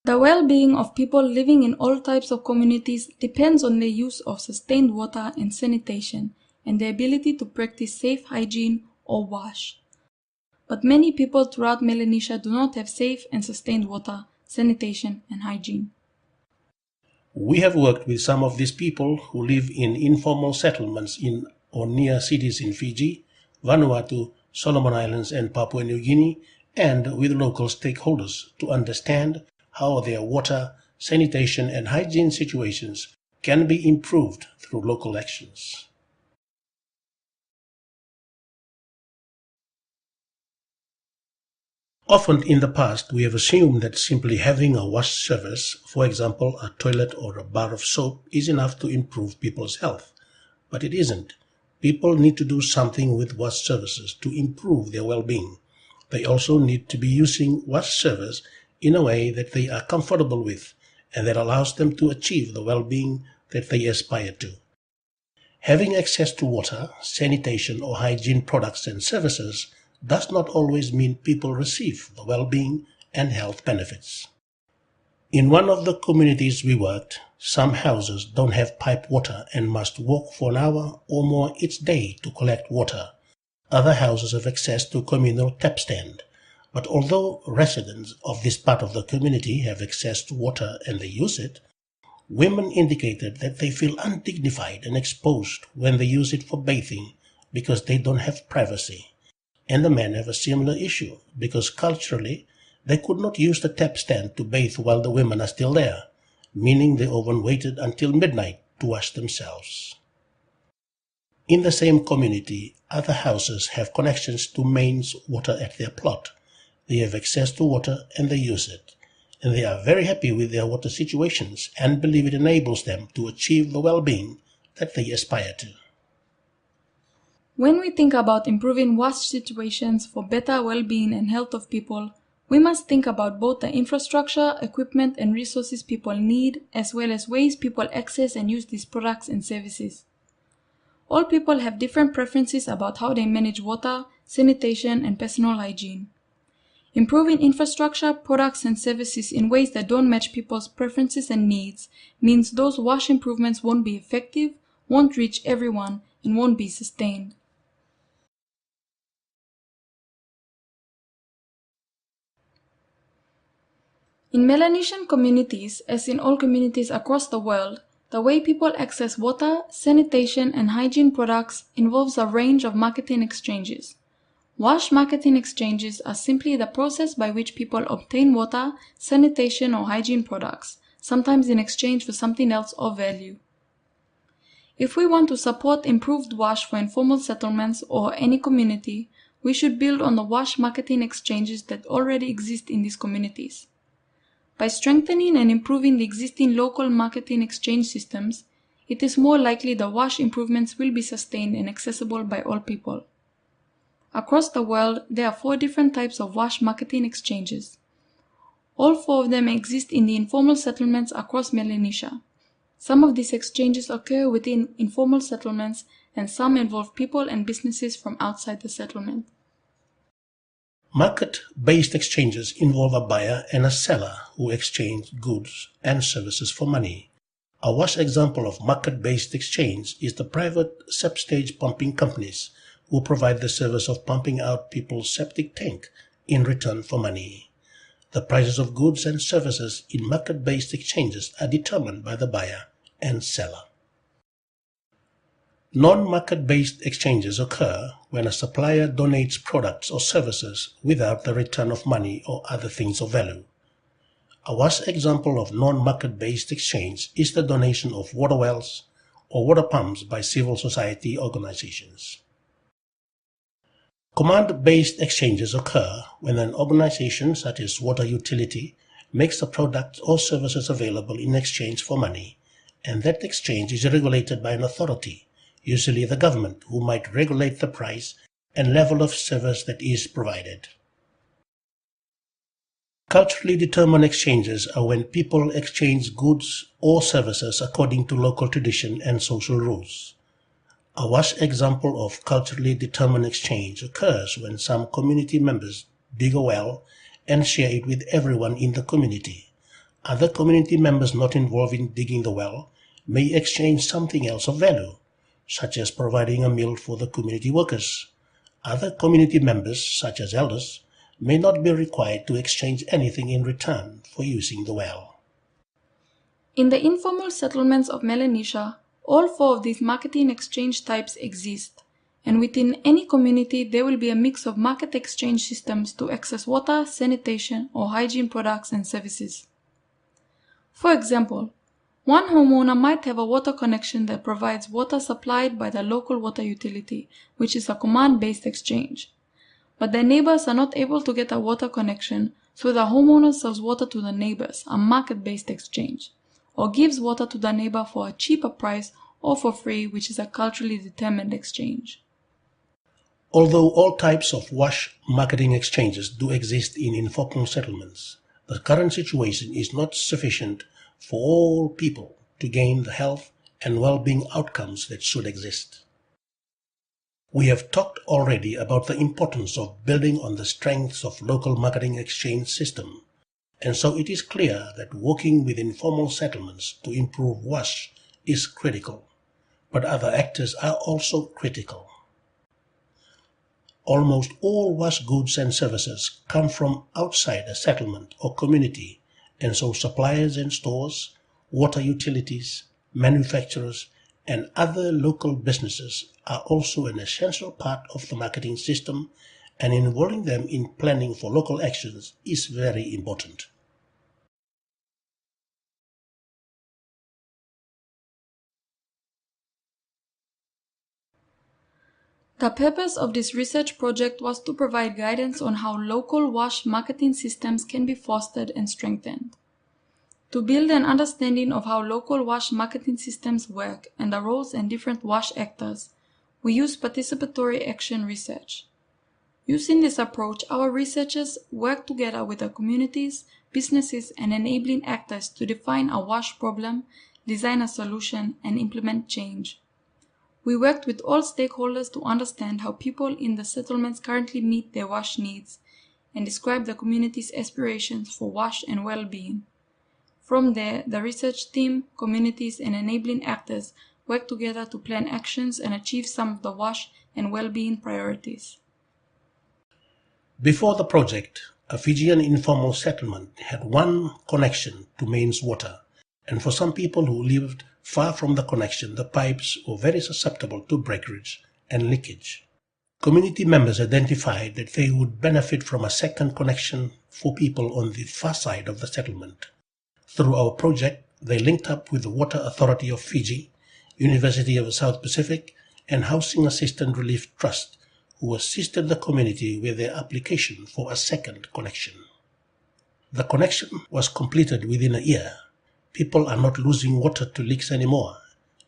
The well-being of people living in all types of communities depends on the use of sustained water and sanitation and the ability to practice safe hygiene or wash. But many people throughout Melanesia do not have safe and sustained water, sanitation, and hygiene. We have worked with some of these people who live in informal settlements in or near cities in Fiji, Vanuatu, Solomon Islands, and Papua New Guinea, and with local stakeholders to understand how their water, sanitation, and hygiene situations can be improved through local actions. Often in the past, we have assumed that simply having a wash service, for example, a toilet or a bar of soap, is enough to improve people's health. But it isn't. People need to do something with wash services to improve their well-being. They also need to be using wash service in a way that they are comfortable with and that allows them to achieve the well-being that they aspire to. Having access to water, sanitation, or hygiene products and services does not always mean people receive the well-being and health benefits. In one of the communities we worked, some houses don't have pipe water and must walk for an hour or more each day to collect water. Other houses have access to communal tap stand. But although residents of this part of the community have access to water and they use it, women indicated that they feel undignified and exposed when they use it for bathing because they don't have privacy. And the men have a similar issue because culturally they could not use the tap stand to bathe while the women are still there, meaning they often waited until midnight to wash themselves. In the same community, other houses have connections to mains water at their plot. They have access to water and they use it. And they are very happy with their water situations and believe it enables them to achieve the well-being that they aspire to. When we think about improving wash situations for better well-being and health of people, we must think about both the infrastructure, equipment, and resources people need, as well as ways people access and use these products and services. All people have different preferences about how they manage water, sanitation, and personal hygiene. Improving infrastructure, products, and services in ways that don't match people's preferences and needs means those wash improvements won't be effective, won't reach everyone, and won't be sustained. In Melanesian communities, as in all communities across the world, the way people access water, sanitation, and hygiene products involves a range of marketing exchanges. Wash marketing exchanges are simply the process by which people obtain water, sanitation, or hygiene products, sometimes in exchange for something else of value. If we want to support improved wash for informal settlements or any community, we should build on the wash marketing exchanges that already exist in these communities. By strengthening and improving the existing local marketing exchange systems, it is more likely the wash improvements will be sustained and accessible by all people. Across the world, there are 4 different types of wash marketing exchanges. All 4 of them exist in the informal settlements across Melanesia. Some of these exchanges occur within informal settlements, and some involve people and businesses from outside the settlement. Market-based exchanges involve a buyer and a seller who exchange goods and services for money. A wash example of market-based exchange is the private sub-stage pumping companies who provide the service of pumping out people's septic tank in return for money. The prices of goods and services in market-based exchanges are determined by the buyer and seller. Non-market-based exchanges occur when a supplier donates products or services without the return of money or other things of value. A wash example of non-market-based exchange is the donation of water wells or water pumps by civil society organizations. Command-based exchanges occur when an organization such as water utility makes a product or services available in exchange for money, and that exchange is regulated by an authority, usually the government, who might regulate the price and level of service that is provided. Culturally determined exchanges are when people exchange goods or services according to local tradition and social rules. A wash example of culturally determined exchange occurs when some community members dig a well and share it with everyone in the community. Other community members not involved in digging the well may exchange something else of value, such as providing a meal for the community workers. Other community members, such as elders, may not be required to exchange anything in return for using the well. In the informal settlements of Melanesia, all four of these marketing exchange types exist, and within any community there will be a mix of market exchange systems to access water, sanitation, or hygiene products and services. For example, one homeowner might have a water connection that provides water supplied by the local water utility, which is a command-based exchange. But their neighbors are not able to get a water connection, so the homeowner sells water to the neighbors, a market-based exchange, or gives water to the neighbor for a cheaper price or for free, which is a culturally determined exchange. Although all types of wash marketing exchanges do exist in informal settlements, the current situation is not sufficient for all people to gain the health and well-being outcomes that should exist. We have talked already about the importance of building on the strengths of local marketing exchange system, and so it is clear that working with informal settlements to improve WASH is critical, but other actors are also critical. Almost all WASH goods and services come from outside a settlement or community, and so suppliers and stores, water utilities, manufacturers, and other local businesses are also an essential part of the marketing system, and involving them in planning for local actions is very important. The purpose of this research project was to provide guidance on how local WASH marketing systems can be fostered and strengthened. To build an understanding of how local WASH marketing systems work and the roles and different WASH actors, we use participatory action research. Using this approach, our researchers work together with the communities, businesses, and enabling actors to define a WASH problem, design a solution, and implement change. We worked with all stakeholders to understand how people in the settlements currently meet their WASH needs and describe the community's aspirations for WASH and well-being. From there, the research team, communities, and enabling actors work together to plan actions and achieve some of the WASH and well-being priorities. Before the project, a Fijian informal settlement had one connection to mains water, and for some people who lived far from the connection, the pipes were very susceptible to breakage and leakage. Community members identified that they would benefit from a second connection for people on the far side of the settlement. Through our project, they linked up with the Water Authority of Fiji, University of the South Pacific, and Housing Assistance Relief Trust, who assisted the community with their application for a second connection. The connection was completed within a year. People are not losing water to leaks anymore,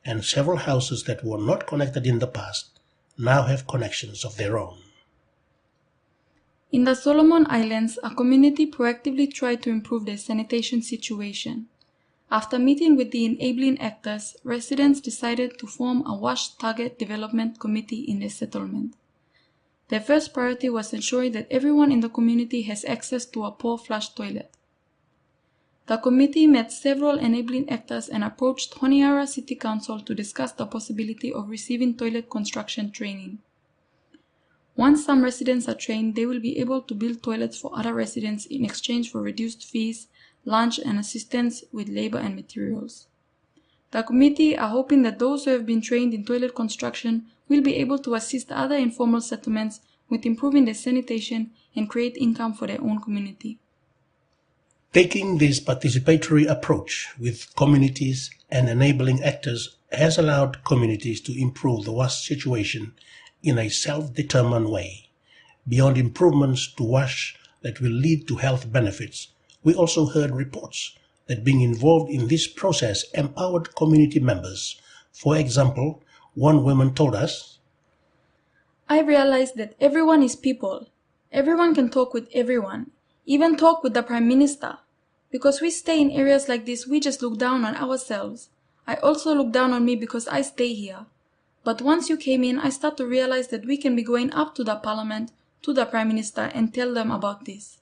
and several houses that were not connected in the past now have connections of their own. In the Solomon Islands, a community proactively tried to improve their sanitation situation. After meeting with the enabling actors, residents decided to form a WASH Target Development Committee in their settlement. Their first priority was ensuring that everyone in the community has access to a pour-flush toilet. The committee met several enabling actors and approached Honiara City Council to discuss the possibility of receiving toilet construction training. Once some residents are trained, they will be able to build toilets for other residents in exchange for reduced fees, lunch, and assistance with labor and materials. The committee are hoping that those who have been trained in toilet construction will be able to assist other informal settlements with improving their sanitation and create income for their own community. Taking this participatory approach with communities and enabling actors has allowed communities to improve the WASH situation in a self-determined way. Beyond improvements to WASH that will lead to health benefits, we also heard reports that being involved in this process empowered community members. For example, one woman told us, "I realized that everyone is people. Everyone can talk with everyone, even talk with the Prime Minister. Because we stay in areas like this, we just look down on ourselves. I also look down on me because I stay here. But once you came in, I start to realize that we can be going up to the Parliament, to the Prime Minister, and tell them about this."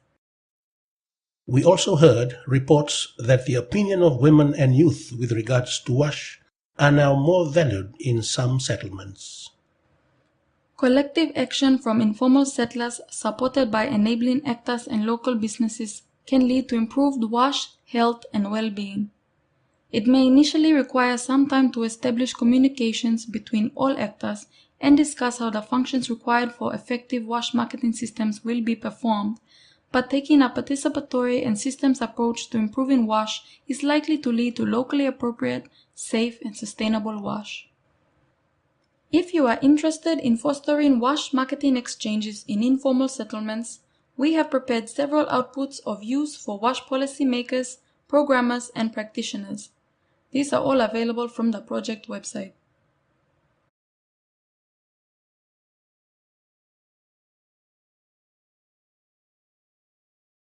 We also heard reports that the opinion of women and youth with regards to wash are now more valued in some settlements. Collective action from informal settlers supported by enabling actors and local businesses can lead to improved wash, health, and well-being. It may initially require some time to establish communications between all actors and discuss how the functions required for effective wash marketing systems will be performed, but taking a participatory and systems approach to improving wash is likely to lead to locally appropriate, safe, and sustainable wash. If you are interested in fostering wash marketing exchanges in informal settlements, we have prepared several outputs of use for wash policy makers, programmers, and practitioners. These are all available from the project website.